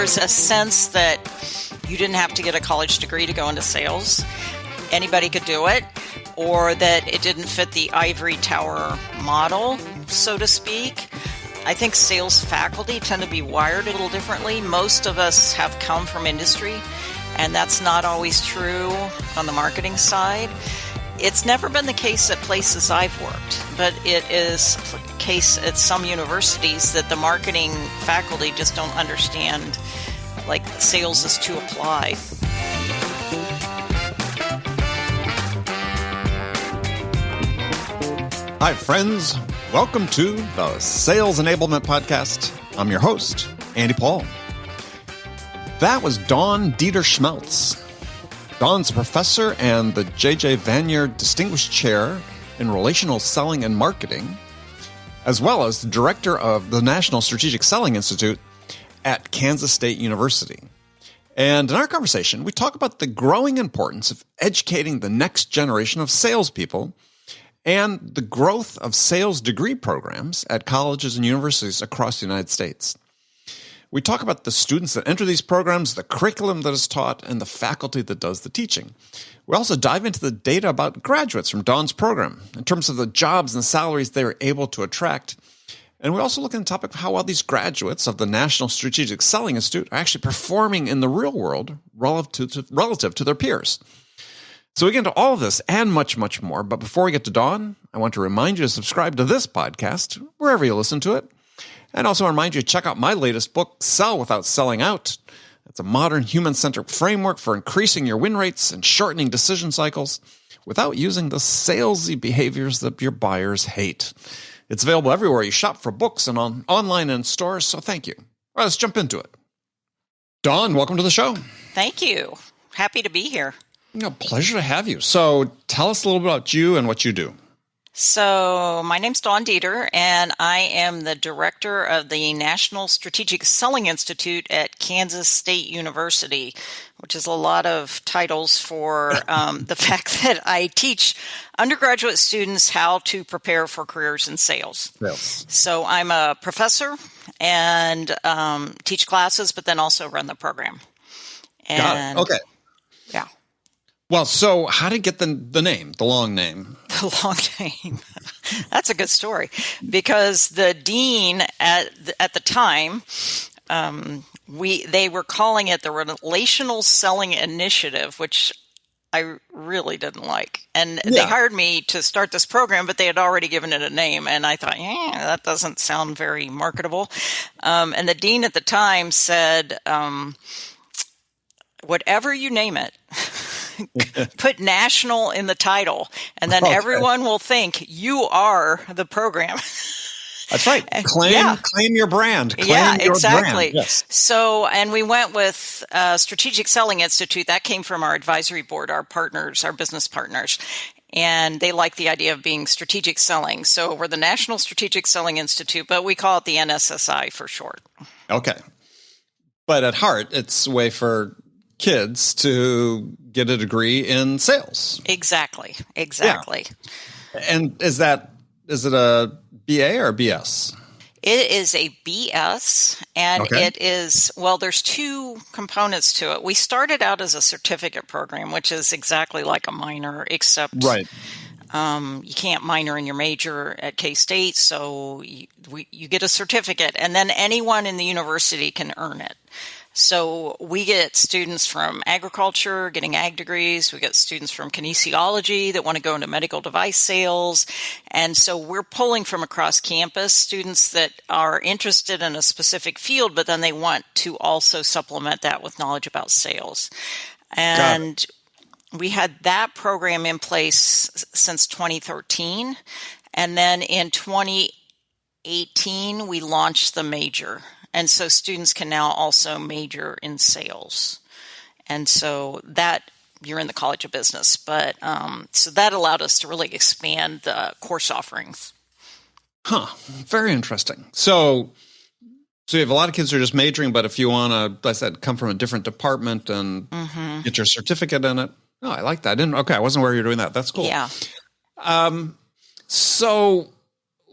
there's a sense that you didn't have to get a college degree to go into sales. Anybody could do it, or that it didn't fit the ivory tower model, so to speak. I think sales faculty tend to be wired a little differently. Most of us have come from industry, and that's not always true on the marketing side. It's never been the case at places I've worked, but it is the case at some universities that the marketing faculty just don't understand, like, sales is to apply. Hi, friends. Welcome to the Sales Enablement Podcast. I'm your host, Andy Paul. That was Dawn Deeter-Schmelz. Dawn's a professor and the J.J. Vanier Distinguished Chair in Relational Selling and Marketing, as well as the director of the National Strategic Selling Institute at Kansas State University. And in our conversation, we talk about the growing importance of educating the next generation of salespeople and the growth of sales degree programs at colleges and universities across the United States. We talk about the students that enter these programs, the curriculum that is taught, and the faculty that does the teaching. We also dive into the data about graduates from Dawn's program in terms of the jobs and salaries they are able to attract. And we also look at the topic of how well these graduates of the National Strategic Selling Institute are actually performing in the real world relative to their peers. So we get into all of this and much, much more. But before we get to Dawn, I want to remind you to subscribe to this podcast wherever you listen to it. And also remind you to check out my latest book, Sell Without Selling Out. It's a modern human-centric framework for increasing your win rates and shortening decision cycles without using the salesy behaviors that your buyers hate. It's available everywhere you shop for books and online and stores, so thank you. All right, let's jump into it. Dawn, welcome to the show. Thank you. Happy to be here. Pleasure to have you. So tell us a little bit about you and what you do. So my name's Dawn Deeter, and I am the director of the National Strategic Selling Institute at Kansas State University, which is a lot of titles for the fact that I teach undergraduate students how to prepare for careers in sales. Yes. So I'm a professor and teach classes, but then also run the program. Got it. Okay. Yeah. Well, so how did you get the name, the long name? The long name. That's a good story, because the dean at the time, they were calling it the Relational Selling Initiative, which I really didn't like. And They hired me to start this program, but they had already given it a name. And I thought, that doesn't sound very marketable. And the dean at the time said, whatever you name it, put national in the title, and then everyone will think you are the program. That's right. Claim your brand. Claim your exactly. Brand. Yes. So, and we went with Strategic Selling Institute. That came from our advisory board, our partners, our business partners. And they like the idea of being strategic selling. So we're the National Strategic Selling Institute, but we call it the NSSI for short. Okay. But at heart, it's a way for kids to get a degree in sales. Exactly. Yeah. And is it a BA or a BS? It is a BS, and It is, there's two components to it. We started out as a certificate program, which is exactly like a minor, except you can't minor in your major at K-State, so you get a certificate, and then anyone in the university can earn it. So we get students from agriculture getting ag degrees. We get students from kinesiology that want to go into medical device sales. And so we're pulling from across campus students that are interested in a specific field, but then they want to also supplement that with knowledge about sales. And we had that program in place since 2013. And then in 2018, we launched the major. And so students can now also major in sales. And so that, you're in the College of Business. But so that allowed us to really expand the course offerings. Very interesting. So you have a lot of kids who are just majoring, but if you want to, like I said, come from a different department and get your certificate in it. Oh, I like that. I wasn't aware you were doing that. That's cool. Yeah. So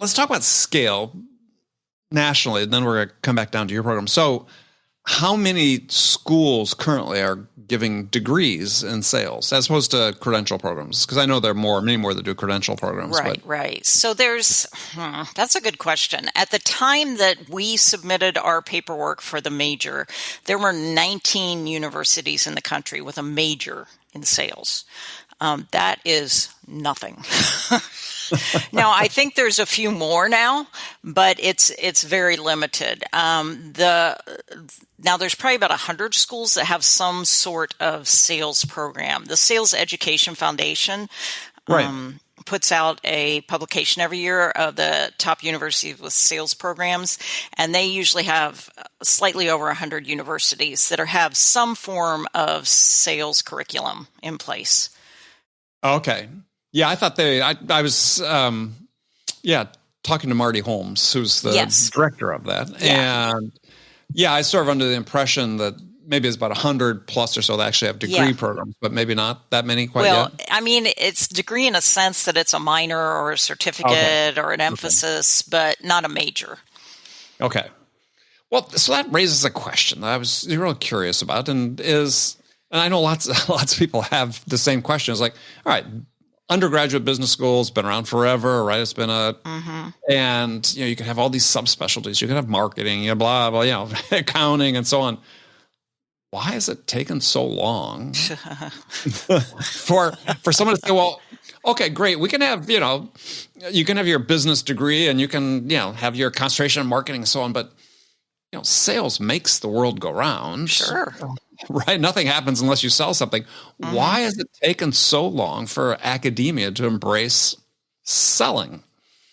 let's talk about scale nationally, and then we're going to come back down to your program. So how many schools currently are giving degrees in sales as opposed to credential programs? Because I know there are many more that do credential programs. Right. So that's a good question. At the time that we submitted our paperwork for the major, there were 19 universities in the country with a major in sales. That is nothing. Now, I think there's a few more now, but it's very limited. Now, there's probably about 100 schools that have some sort of sales program. The Sales Education Foundation puts out a publication every year of the top universities with sales programs, and they usually have slightly over 100 universities that have some form of sales curriculum in place. Okay. Yeah, I thought I was talking to Marty Holmes, who's the director of that. Yeah. And I sort of under the impression that maybe it's about 100 plus or so that actually have degree programs, but maybe not that many quite yet. Well, I mean, it's degree in a sense that it's a minor or a certificate or an emphasis, but not a major. Okay. Well, so that raises a question that I was really curious about, and I know lots of people have the same question. It's like, all right, undergraduate business school's been around forever, right? It's been and you can have all these subspecialties. You can have marketing, blah blah, accounting and so on. Why has it taken so long for someone to say, well, okay, great, we can have you can have your business degree and you can have your concentration in marketing and so on, but sales makes the world go round. Sure. Right? Nothing happens unless you sell something. Why has it taken so long for academia to embrace selling?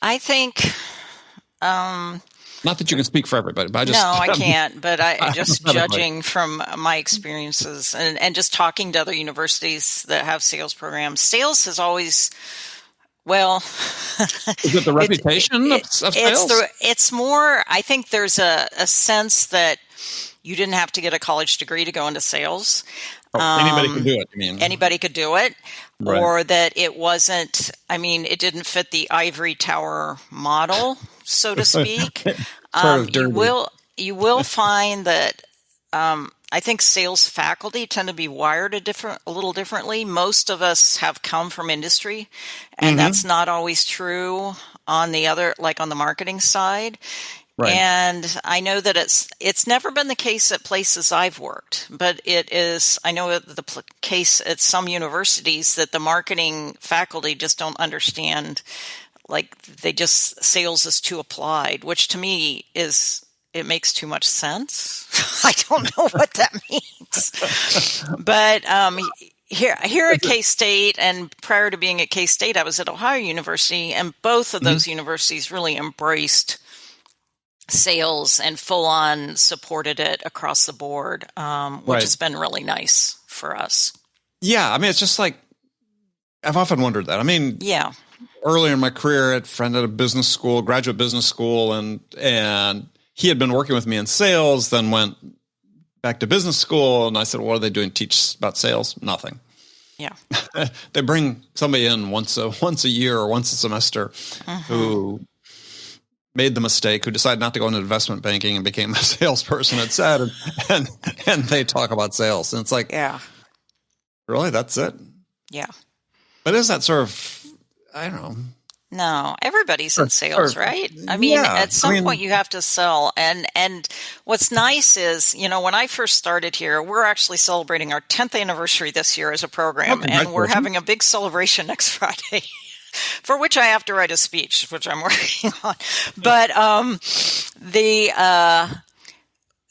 I think, not that you can speak for everybody, but I can't. But I just judging from my experiences and just talking to other universities that have sales programs, sales has always. Well, is it the reputation of sales? It's more. I think there's a sense that you didn't have to get a college degree to go into sales. Anybody could do it, you mean? Anybody could do it. Right. Or that it wasn't, it didn't fit the ivory tower model, so to speak. You will find that I think sales faculty tend to be wired a little differently. Most of us have come from industry, and that's not always true on on the marketing side. Right. And I know that it's never been the case at places I've worked, but it is. I know the case at some universities that the marketing faculty just don't understand. Like sales is too applied, which to me it makes too much sense. I don't know what that means, but here at K-State, and prior to being at K-State, I was at Ohio University, and both of those universities really embraced sales and full on supported it across the board, which has been really nice for us. Yeah. It's just like, I've often wondered that. Earlier in my career, I had a friend at a business school, graduate business school, and he had been working with me in sales, then went back to business school. And I said, what are they doing? Teach about sales? Nothing. Yeah. They bring somebody in once a year or once a semester who made the mistake, who decided not to go into investment banking and became a salesperson at SED, and they talk about sales. And it's like, really? That's it? Yeah. But is that sort of, I don't know. No, everybody's in sales, right? At some point you have to sell. And what's nice is, when I first started here, we're actually celebrating our 10th anniversary this year as a program, and we're having a big celebration next Friday. For which I have to write a speech, which I'm working on. But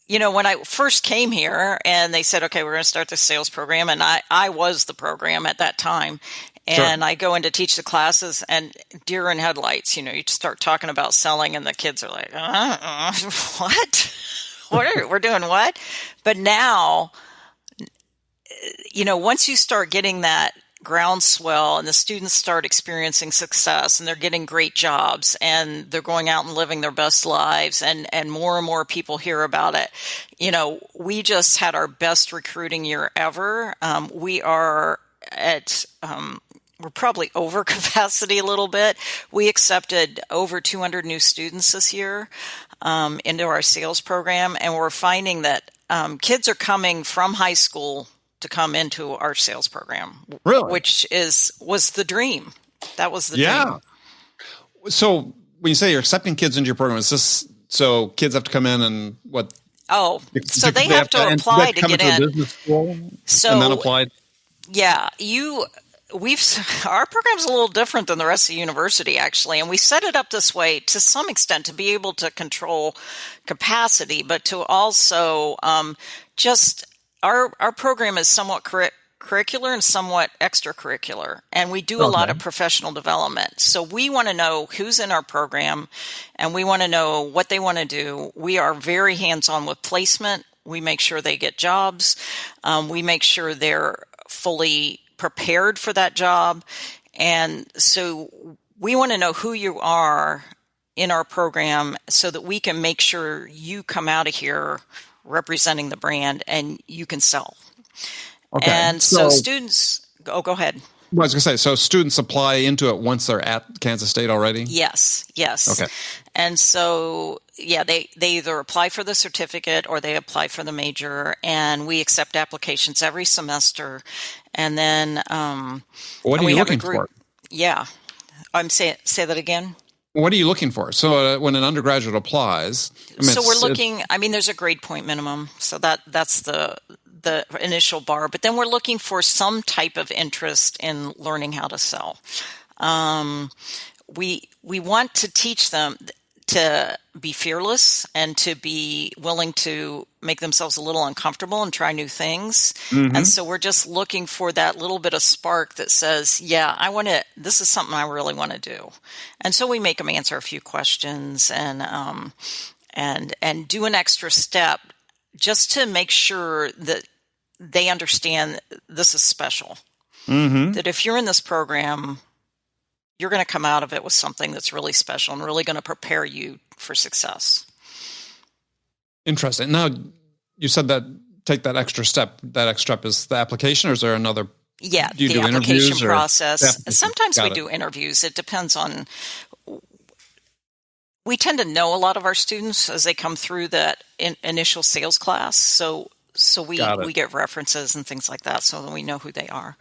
when I first came here and they said, okay, we're going to start this sales program, and I was the program at that time. And I go in to teach the classes, and deer in headlights, you start talking about selling, and the kids are like, what? We're doing what? But now, once you start getting that groundswell and the students start experiencing success and they're getting great jobs and they're going out and living their best lives and more and more people hear about it. We just had our best recruiting year ever. We are we're probably over capacity a little bit. We accepted over 200 new students this year into our sales program, and we're finding that kids are coming from high school to come into our sales program, really? Which was the dream. That was the dream. So when you say you're accepting kids into your program, is this so kids have to come in and what? Oh, so they have to apply to get in. Business school so and then apply. Yeah, our program's a little different than the rest of the university, actually, and we set it up this way to some extent to be able to control capacity, but to also just our program is somewhat curricular and somewhat extracurricular, and we do a lot of professional development. So we want to know who's in our program, and we want to know what they want to do. We are very hands-on with placement. We make sure they get jobs. We make sure they're fully prepared for that job. And so we want to know who you are in our program so that we can make sure you come out of here representing the brand and you can sell. Okay. And so students, go ahead. Well, I was going to say, so students apply into it once they're at Kansas State already? Yes. Okay. And so, they either apply for the certificate or they apply for the major, and we accept applications every semester. And then what are you looking for? Yeah. Say that again. What are you looking for? So when an undergraduate applies, we're looking. There's a grade point minimum, so that's the initial bar. But then we're looking for some type of interest in learning how to sell. We want to teach them to be fearless and to be willing to make themselves a little uncomfortable and try new things. Mm-hmm. And so we're just looking for that little bit of spark that says, this is something I really want to do. And so we make them answer a few questions and do an extra step just to make sure that they understand this is special. Mm-hmm. That if you're in this program, you're going to come out of it with something that's really special and really going to prepare you for success. Interesting. Now, you said that take that extra step. That extra step is the application, or is there another? Yeah, the application process. Sometimes we do interviews. It depends on. We tend to know a lot of our students as they come through that initial sales class. So we get references and things like that, so that we know who they are.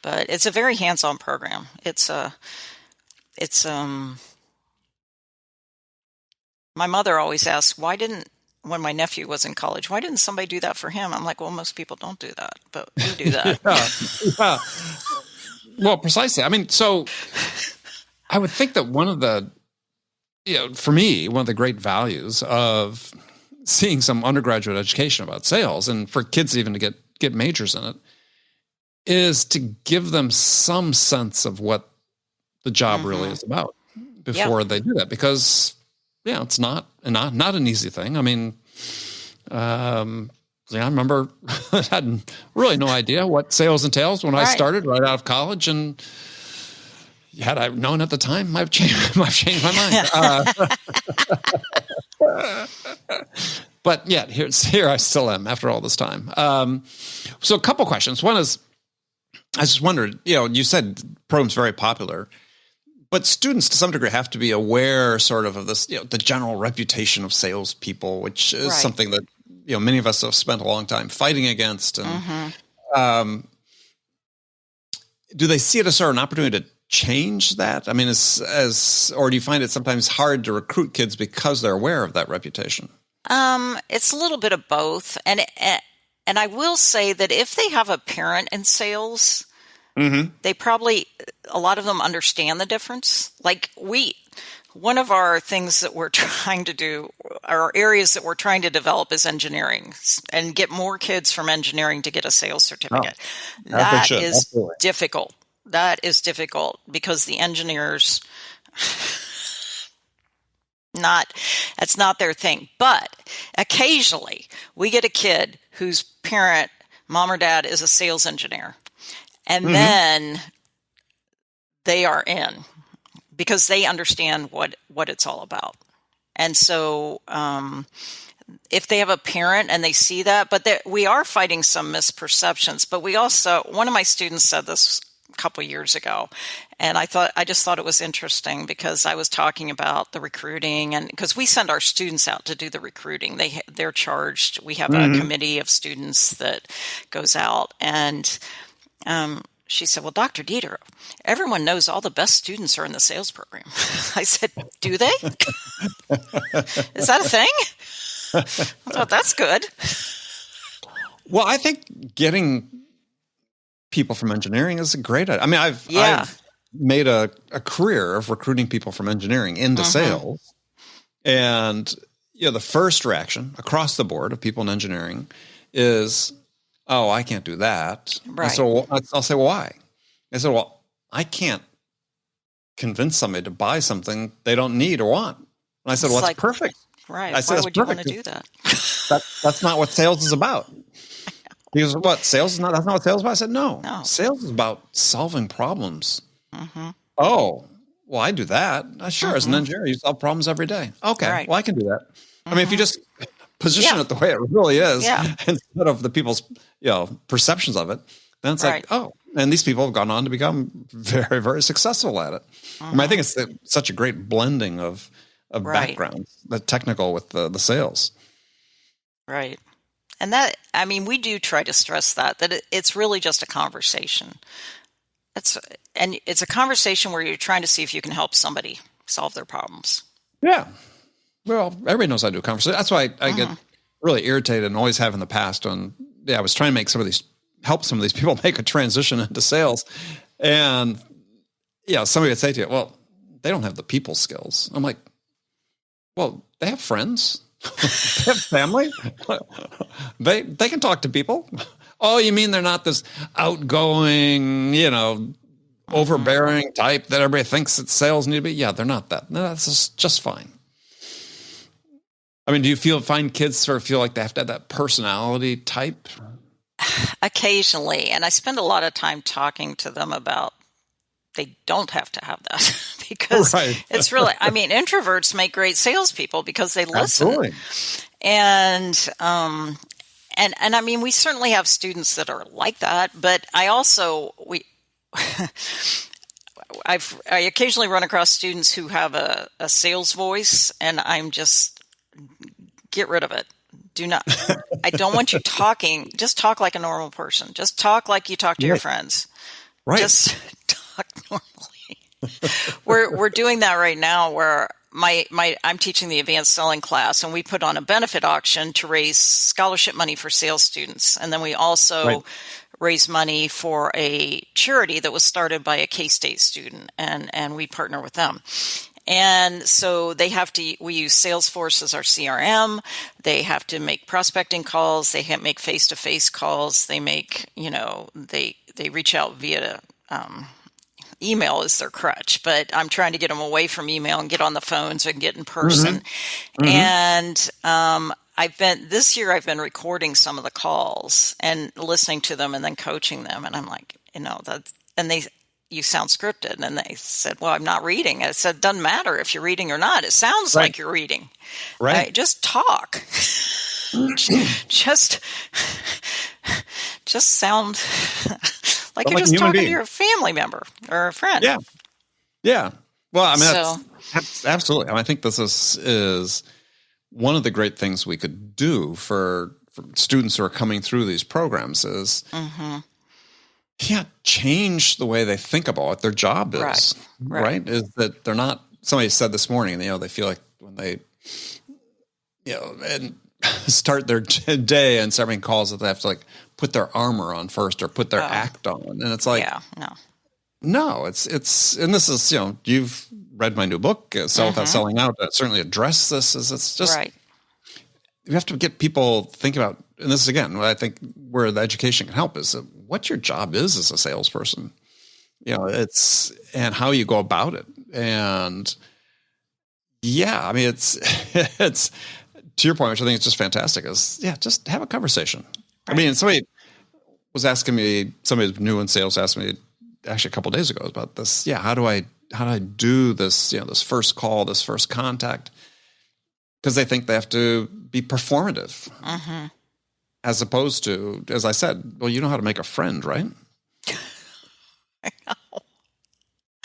But it's a very hands-on program. My mother always asks, when my nephew was in college, why didn't somebody do that for him? I'm like, well, most people don't do that, but we do that. Yeah. Well, precisely. So I would think that one of the, for me, one of the great values of seeing some undergraduate education about sales, and for kids even to get majors in it, is to give them some sense of what the job really is about before they do that, because it's not an easy thing. I remember I had really no idea what sales entails when I started right out of college, and had I known at the time, I've changed my mind. But here I still am after all this time. So a couple questions. One is, I just wondered, you said the program's very popular, but students to some degree have to be aware sort of this, the general reputation of salespeople, which is something that, many of us have spent a long time fighting against. And do they see it as sort of an opportunity to change that? Or do you find it sometimes hard to recruit kids because they're aware of that reputation? It's a little bit of both. And I will say that if they have a parent in sales, they probably, a lot of them understand the difference. Like one of our things that we're trying to do, our areas that we're trying to develop is engineering, and get more kids from engineering to get a sales certificate. That is difficult. That is difficult because the engineers, that's not their thing. But occasionally we get a kid whose parent, mom or dad, is a sales engineer. And then they are in because they understand what it's all about. And so if they have a parent and they see that, but we are fighting some misperceptions. But we also, one of my students said this couple years ago. And I just thought it was interesting because I was talking about the recruiting, and because we send our students out to do the recruiting, they're charged. We have a committee of students that goes out, and she said, well, Dr. Dieter, everyone knows all the best students are in the sales program. I said, do they? Is that a thing? I thought, that's good. Well, I think getting people from engineering is a great idea. I mean, I've made a career of recruiting people from engineering into sales. And, the first reaction across the board of people in engineering is, oh, I can't do that. Right. So I'll say, well, why? I said, well, I can't convince somebody to buy something they don't need or want. And I said, well, that's perfect. Right. I said, why would you want to do that? That's not what sales is about. He goes, what? Sales is not? That's not what sales is about? I said, no. Sales is about solving problems. Oh, well, I do that. Sure, as an engineer, you solve problems every day. Okay, well, I can do that. I mean, if you just position it the way it really is, instead of the people's perceptions of it, then it's like, oh, and these people have gone on to become very, very successful at it. I mean, I think it's such a great blending of backgrounds, the technical with the sales. Right. And that, I mean, we do try to stress that it's really just a conversation. It's a conversation where you're trying to see if you can help somebody solve their problems. Yeah. Well, everybody knows how to do a conversation. That's why I get really irritated and always have in the past when I was trying to help some of these people make a transition into sales. And somebody would say to you, well, they don't have the people skills. I'm like, well, they have friends. They have family. They can talk to people. Oh, you mean they're not this outgoing, overbearing type that everybody thinks that sales need to be? Yeah, they're not that. No, that's just fine. I mean, do you find kids sort of feel like they have to have that personality type? Occasionally. And I spend a lot of time talking to them about they don't have to have that because it's really, I mean, introverts make great salespeople because they listen. Absolutely. And I mean, we certainly have students that are like that, but I occasionally run across students who have a sales voice, and I'm just, get rid of it. I don't want you talking. Just talk like a normal person. Just talk like you talk to your friends. Right. Just talk normally. We're doing that right now where I'm teaching the advanced selling class, and we put on a benefit auction to raise scholarship money for sales students. And then we also raise money for a charity that was started by a K-State student, and we partner with them. And so we use Salesforce as our CRM. They have to make prospecting calls. They make face-to-face calls. They make, they reach out via email is their crutch, but I'm trying to get them away from email and get on the phones and get in person. And this year I've been recording some of the calls and listening to them and then coaching them. And I'm like, you sound scripted. And they said, well, I'm not reading. I said, doesn't matter if you're reading or not. It sounds like you're reading. Right? Just talk. just sound like you're just talking to your family member or a friend. Yeah. Yeah. Well, I mean, that's absolutely. I mean, I think this is one of the great things we could do for students who are coming through these programs is change the way they think about what their job is. Right. Is that they're not, somebody said this morning, they feel like when they, and start their day and start making calls that they have to put their armor on first or put their act on. And it's like, no, it's, and this is, you've read my new book, Sell Without Selling Out, that certainly address this. It's just, you have to get people thinking about, and this is again, what I think where the education can help is what your job is as a salesperson, and how you go about it. And I mean, it's to your point, which I think is just fantastic is just have a conversation. I mean, somebody was asking me, somebody new in sales asked me actually a couple of days ago about this. Yeah. How do I do this, this first call, this first contact? Because they think they have to be performative as opposed to, as I said, well, you know how to make a friend, right?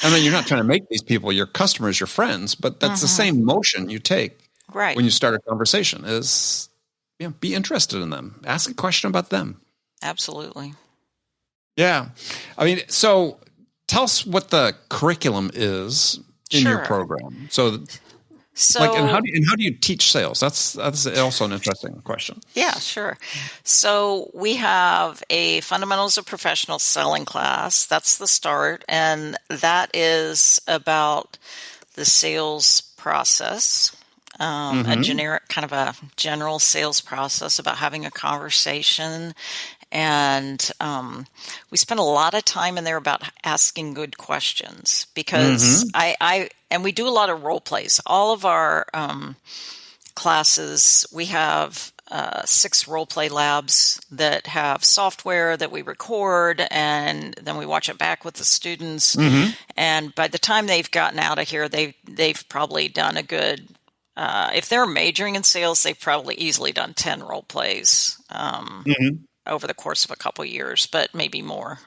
And then you're not trying to make these people your customers, your friends, but that's the same motion you take when you start a conversation is, be interested in them. Ask a question about them. Absolutely. Yeah. I mean, so tell us what the curriculum is in your program. So and how do you teach sales? That's also an interesting question. Yeah, sure. So we have a Fundamentals of Professional Selling class. That's the start, and that is about the sales process, a general sales process about having a conversation. And we spend a lot of time in there about asking good questions because and we do a lot of role plays. All of our classes, we have 6 role play labs that have software that we record, and then we watch it back with the students. And by the time they've gotten out of here, they've probably done a good. If they're majoring in sales, they've probably easily done 10 role plays. Over the course of a couple of years, but maybe more.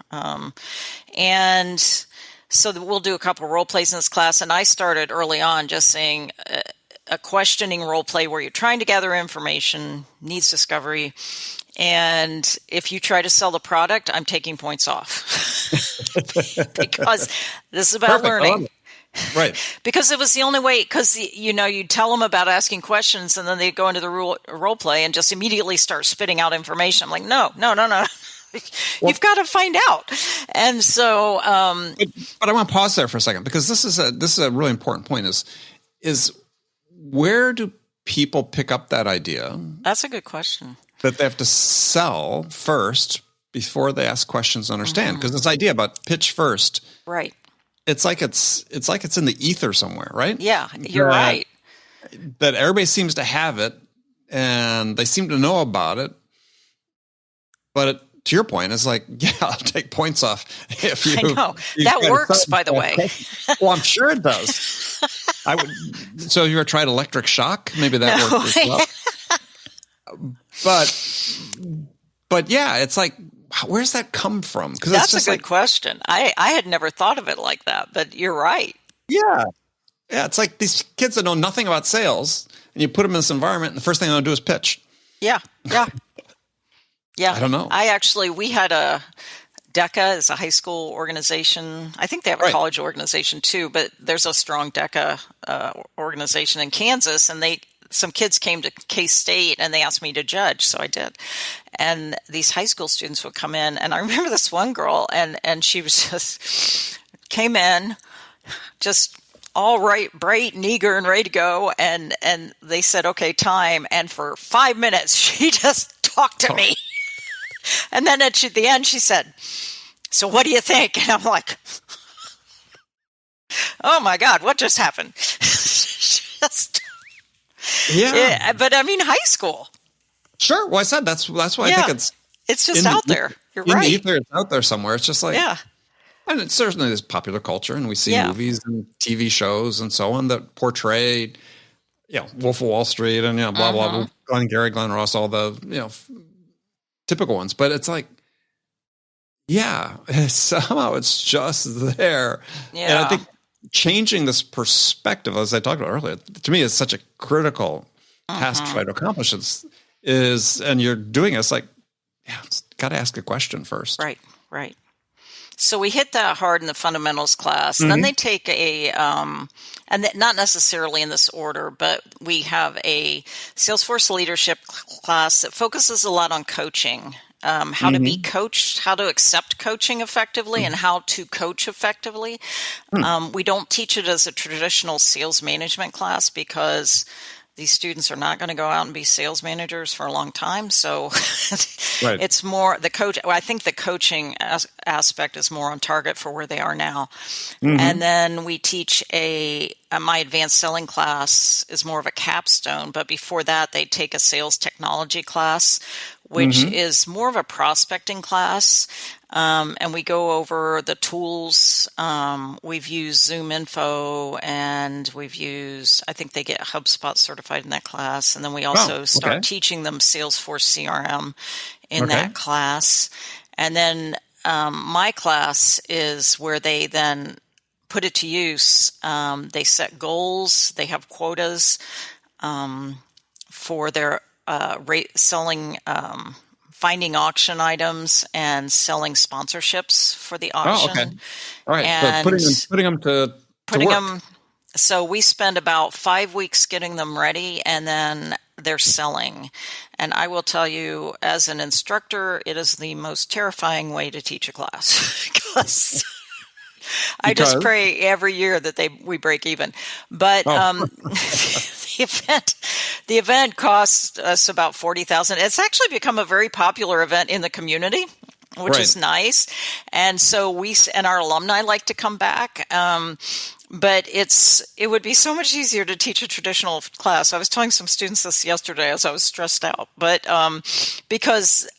And so we'll do a couple of role plays in this class. And I started early on just saying a questioning role play where you're trying to gather information, needs discovery. And if you try to sell the product, I'm taking points off because this is about learning. Right. Because it was the only way, because, you tell them about asking questions and then they go into the role play and just immediately start spitting out information. I'm like, no. You've got to find out. And so. But I want to pause there for a second because this is a really important point is where do people pick up that idea? That's a good question. That they have to sell first before they ask questions and understand. Because this idea about pitch first. Right. It's like it's in the ether somewhere, right? Yeah, you're right. That everybody seems to have it, and they seem to know about it. But to your point, it's like, I'll take points off if you. I know that works, by the way. Well, I'm sure it does. I would. So you ever tried electric shock? Maybe that works as well. But yeah, it's like. Where's that come from? Because that's a good question. I had never thought of it like that, but you're right. Yeah. It's like these kids that know nothing about sales, and you put them in this environment, and the first thing they want to do is pitch. Yeah. I don't know. We had a DECA is a high school organization. I think they have a college organization too, but there's a strong DECA organization in Kansas, and some kids came to K-State and they asked me to judge, so I did. And these high school students would come in, and I remember this one girl, and she was just came in, just all right, bright and eager and ready to go, and they said, "Okay, time." And for 5 minutes, she just talked to me, and then at the end, she said, "So what do you think?" And I'm like, "Oh my God, what just happened?" Yeah, but I mean, high school. Sure. Well, I said that's why I think it's just out there. You're right. In the ether, it's out there somewhere. It's just like and it's certainly this popular culture, and we see movies and TV shows and so on that portray, Wolf of Wall Street and blah blah blah, Glenn Ross, all the typical ones. But it's like, somehow it's just there, and I think. Changing this perspective, as I talked about earlier, to me is such a critical task to try to accomplish. And you're doing it. It's like, got to ask a question first. Right. So we hit that hard in the fundamentals class. Then they take and not necessarily in this order, but we have a Salesforce leadership class that focuses a lot on coaching. How to be coached, how to accept coaching effectively, and how to coach effectively. We don't teach it as a traditional sales management class because these students are not going to go out and be sales managers for a long time. So it's more the coach. I think the coaching aspect is more on target for where they are now. And then we teach my advanced selling class is more of a capstone. But before that, they take a sales technology class, which is more of a prospecting class. And we go over the tools. We've used Zoom Info, and I think they get HubSpot certified in that class. And then we also start teaching them Salesforce CRM in that class. And then my class is where they then put it to use. They set goals. They have quotas for their selling, finding auction items and selling sponsorships for the auction. Oh, okay. All right. And so putting them to work. So we spend about 5 weeks getting them ready, and then they're selling. And I will tell you, as an instructor, it is the most terrifying way to teach a class because I just pray every year that we break even. But the event costs us about $40,000. It's actually become a very popular event in the community, which is nice. And so and our alumni like to come back. But it would be so much easier to teach a traditional class. I was telling some students this yesterday as I was stressed out, but because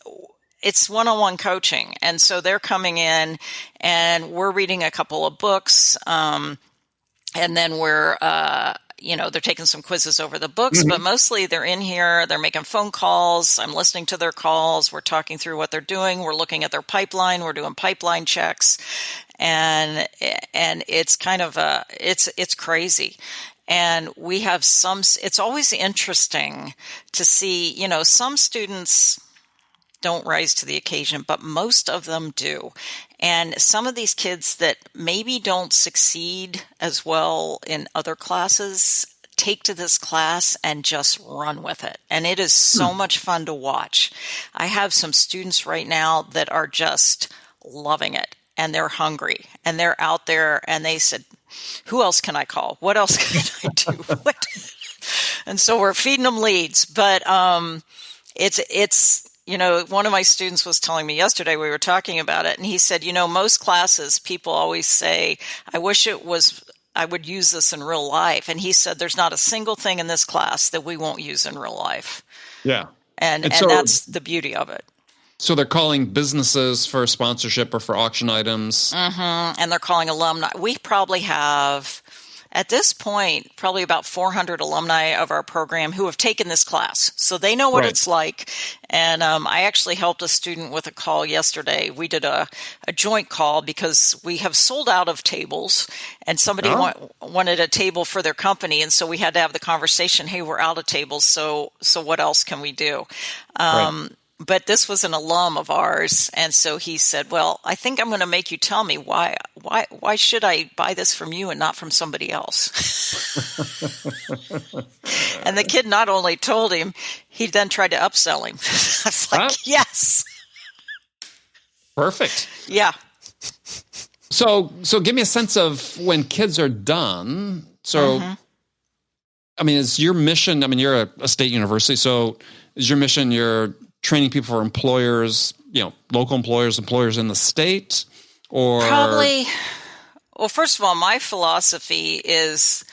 it's one-on-one coaching. And so they're coming in and we're reading a couple of books. And then they're taking some quizzes over the books, but mostly they're in here, they're making phone calls. I'm listening to their calls. We're talking through what they're doing. We're looking at their pipeline. We're doing pipeline checks. And it's kind of it's crazy. And we have it's always interesting to see, some students don't rise to the occasion, but most of them do. And some of these kids that maybe don't succeed as well in other classes take to this class and just run with it. And it is so much fun to watch. I have some students right now that are just loving it, and they're hungry, and they're out there, and they said, who else can I call? What else can I do? And so we're feeding them leads, but it's one of my students was telling me yesterday, we were talking about it, and he said, most classes, people always say, I wish I would use this in real life. And he said, there's not a single thing in this class that we won't use in real life. Yeah. And so, that's the beauty of it. So they're calling businesses for sponsorship or for auction items. Mm-hmm. And they're calling alumni. We probably have, at this point, probably about 400 alumni of our program who have taken this class. So they know what it's like. And I actually helped a student with a call yesterday. We did a joint call because we have sold out of tables, and somebody wanted a table for their company. And so we had to have the conversation, hey, we're out of tables. So what else can we do? But this was an alum of ours, and so he said, well, I think I'm going to make you tell me why should I buy this from you and not from somebody else? And the kid not only told him, he then tried to upsell him. I was like, yes. Perfect. Yeah. So give me a sense of when kids are done. So, I mean, is your mission, you're a state university, so is your mission, you're training people for employers, local employers in the state, or probably? Well, first of all, my philosophy is,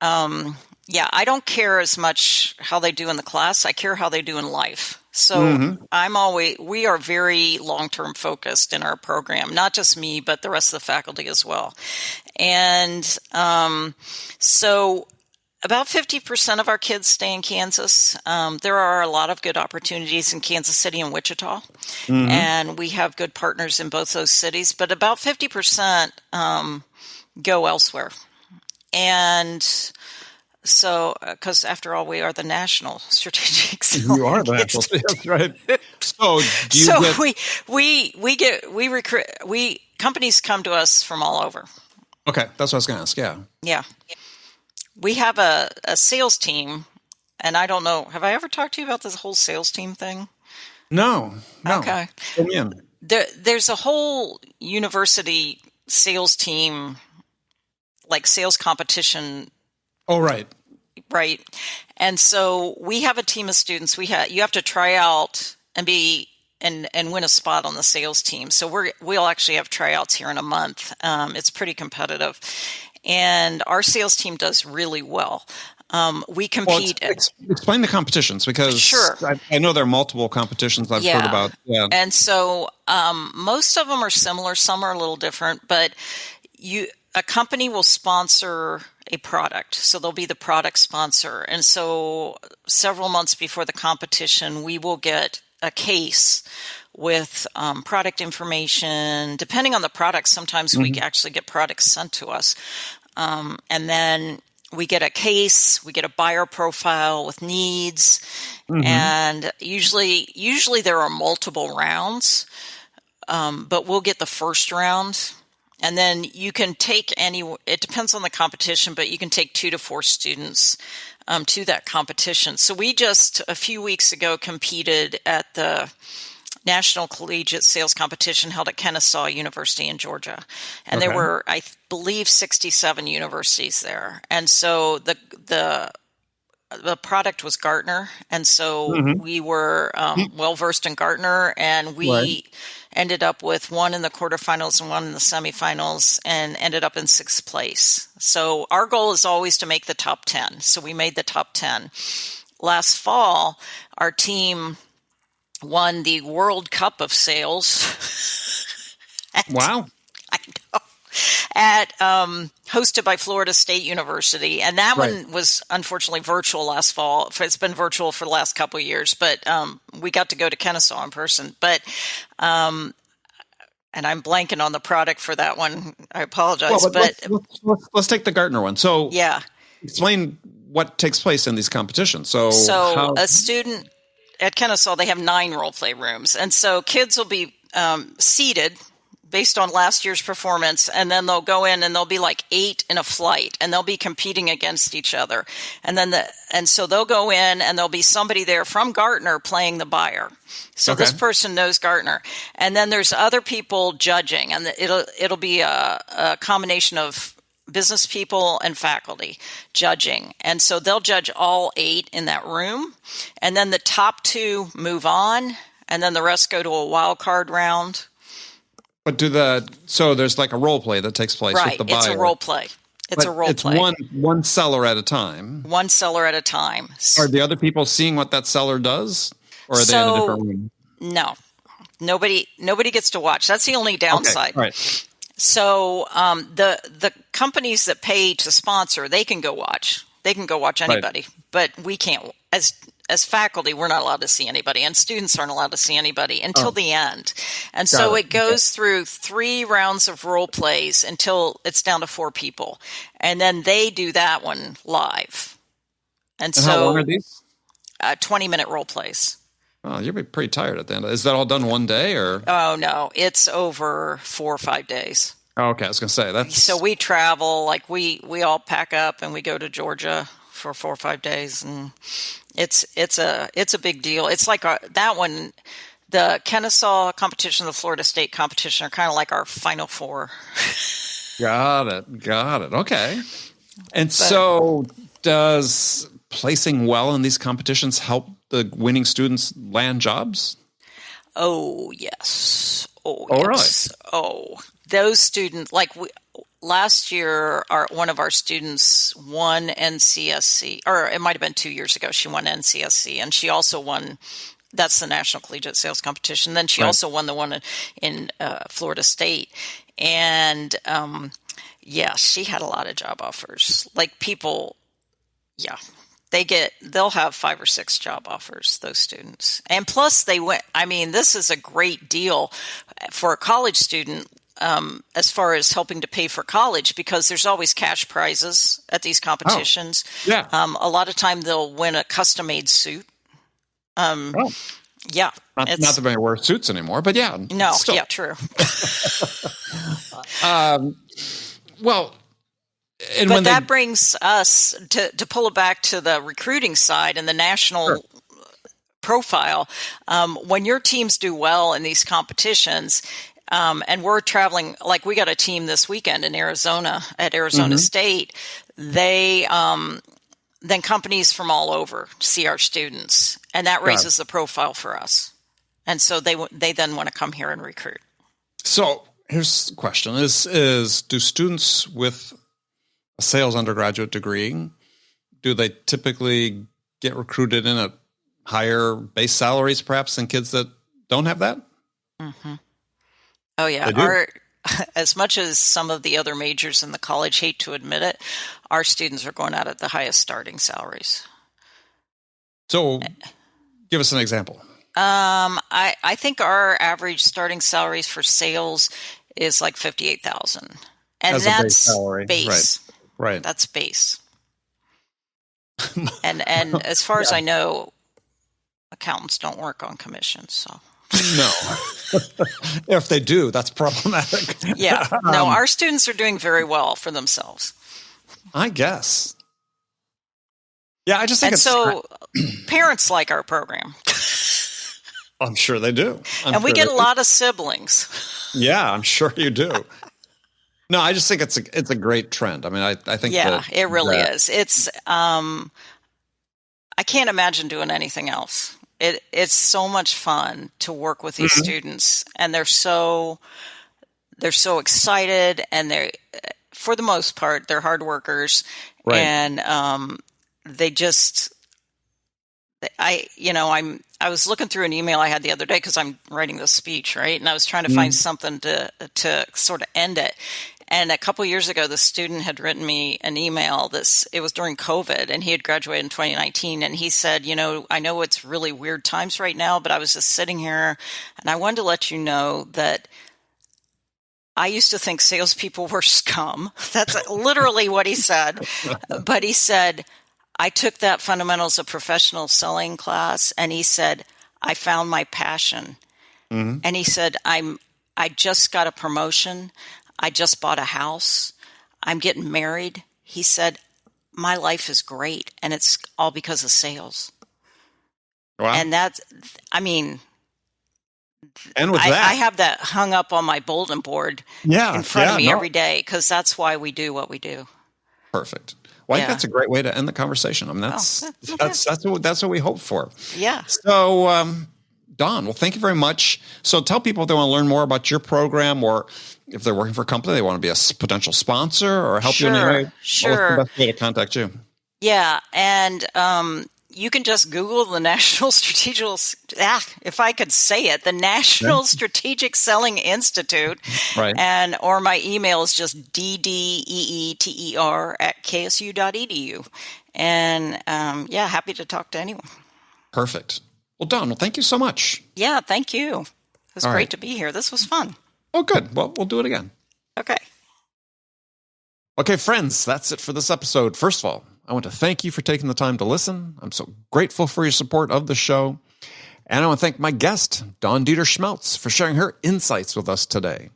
I don't care as much how they do in the class. I care how they do in life. So we are very long-term focused in our program, not just me, but the rest of the faculty as well. And so about 50% of our kids stay in Kansas. There are a lot of good opportunities in Kansas City and Wichita, and we have good partners in both those cities. But about 50% go elsewhere. And so, because after all, we are the national strategic. You are the national, that's right. So, companies come to us from all over. Okay, that's what I was going to ask. Yeah. We have a sales team, and I don't know. Have I ever talked to you about this whole sales team thing? No. Okay. There's a whole university sales team, like sales competition. Oh, right. Right. And so we have a team of students. You have to try out and win a spot on the sales team. So we'll actually have tryouts here in a month. It's pretty competitive. And our sales team does really well. We compete. Well, explain the competitions, because sure. I know there are multiple competitions I've heard about. Yeah. And so most of them are similar. Some are a little different, but a company will sponsor a product. So they'll be the product sponsor. And so several months before the competition, we will get a case with product information. Depending on the product, sometimes we actually get products sent to us. And then we get a case, we get a buyer profile with needs, and usually there are multiple rounds, but we'll get the first round. And then you can take it depends on the competition, but you can take 2 to 4 students to that competition. So we just a few weeks ago competed at the National Collegiate Sales Competition held at Kennesaw University in Georgia. And there were, I believe, 67 universities there. And so the product was Gartner. And so we were well-versed in Gartner, and we ended up with one in the quarterfinals and one in the semifinals and ended up in 6th place. So our goal is always to make the top 10. So we made the top 10. Last fall, our team won the World Cup of Sales. Wow. I know. Hosted by Florida State University. And that one was unfortunately virtual last fall. It's been virtual for the last couple of years, but we got to go to Kennesaw in person. But and I'm blanking on the product for that one. I apologize. Let's take the Gartner one. So explain what takes place in these competitions. So a student at Kennesaw, they have 9 role play rooms. And so kids will be seated based on last year's performance, and then they'll go in and there'll be like 8 in a flight, and they'll be competing against each other. And so they'll go in and there'll be somebody there from Gartner playing the buyer. So this person knows Gartner. And then there's other people judging, and it'll be a combination of business people and faculty judging. And so they'll judge all 8 in that room. And then the top 2 move on, and then the rest go to a wild card round. But so there's like a role play that takes place with the buyer. It's a role play. It's one seller at a time. One seller at a time. Are the other people seeing what that seller does? Or are they in a different room? No. Nobody gets to watch. That's the only downside. Okay. Right. So the companies that pay to sponsor, they can go watch. They can go watch anybody. But we can't. As faculty, we're not allowed to see anybody, and students aren't allowed to see anybody until the end. And so it goes through 3 rounds of role plays until it's down to 4 people. And then they do that one live. And so how long are these? 20-minute role plays. Oh, you'll be pretty tired at the end. Is that all done one day, or? Oh, no. It's over 4 or 5 days. Oh, okay. I was going to say that's. So we travel, like we all pack up and we go to Georgia for 4 or 5 days, and it's a big deal. It's like that one, the Kennesaw competition, the Florida State competition are kind of like our Final Four. Got it. Okay. And so does placing well in these competitions help the winning students land jobs? Oh, yes. Oh, yes. Right. Oh, those students, last year, one of our students won NCSC, or it might have been 2 years ago. She won NCSC, and she also won. That's the National Collegiate Sales Competition. Then she also won the one in Florida State, and she had a lot of job offers. Like people, they'll have 5 or 6 job offers. Those students, and plus they went. I mean, this is a great deal for a college student. As far as helping to pay for college, because there's always cash prizes at these competitions. Oh, yeah. A lot of time they'll win a custom-made suit. Yeah. Not that many wear suits anymore, but yeah. No, still. yeah, true. Well, but that brings us to pull it back to the recruiting side and the national profile. When your teams do well in these competitions, and we're traveling, like we got a team this weekend in Arizona at Arizona State. They, then companies from all over see our students, and that raises the profile for us. And so they then want to come here and recruit. So here's the question is do students with a sales undergraduate degree, do they typically get recruited in at higher base salaries perhaps than kids that don't have that? Mm-hmm. Oh, yeah. As much as some of the other majors in the college hate to admit it, our students are going out at the highest starting salaries. So give us an example. I think our average starting salaries for sales is like 58,000, and As that's a base salary. base. Right. That's base. and as far as I know, accountants don't work on commission, so. No. If they do, that's problematic. Yeah. No, our students are doing very well for themselves. I guess. Yeah, I just think parents like our program. I'm sure they do. And we get a lot of siblings. Yeah, I'm sure you do. No, I just think it's a great trend. I mean, I think it really is. It's I can't imagine doing anything else. It's so much fun to work with these students, and they're so excited, and they're, for the most part, they're hard workers, right. And they just. I was looking through an email I had the other day because I'm writing this speech, right? And I was trying to find something to sort of end it. And a couple of years ago, the student had written me an email. It was during COVID, and he had graduated in 2019. And he said, I know it's really weird times right now, but I was just sitting here, and I wanted to let you know that I used to think salespeople were scum. That's literally what he said. But he said, I took that fundamentals of professional selling class, and he said, I found my passion. Mm-hmm. And he said, I just got a promotion. I just bought a house. I'm getting married. He said, my life is great, and it's all because of sales. Wow. And that's, and with that, I have that hung up on my bulletin board in front of me every day, because that's why we do what we do. Perfect. Well, I think that's a great way to end the conversation. I mean, that's what we hope for. Yeah. So, Dawn, well, thank you very much. So tell people if they want to learn more about your program, or if they're working for a company, they want to be a potential sponsor or help you in any way. Sure. What's the best way to contact you? Yeah. And you can just Google the National Strategic, if I could say it, the National Strategic Selling Institute. Right. Or my email is just ddeeter@ksu.edu. And happy to talk to anyone. Perfect. Well, Dawn, thank you so much. Yeah, thank you. It was great to be here. This was fun. Oh, good. Well, we'll do it again. Okay. Okay, friends, that's it for this episode. First of all, I want to thank you for taking the time to listen. I'm so grateful for your support of the show. And I want to thank my guest, Dawn Deeter-Schmelz, for sharing her insights with us today.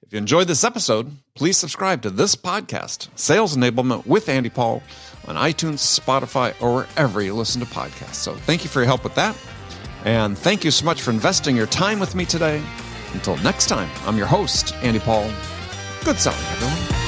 If you enjoyed this episode, please subscribe to this podcast, Sales Enablement with Andy Paul, on iTunes, Spotify, or wherever you listen to podcasts. So thank you for your help with that. And thank you so much for investing your time with me today. Until next time, I'm your host, Andy Paul. Good selling, everyone.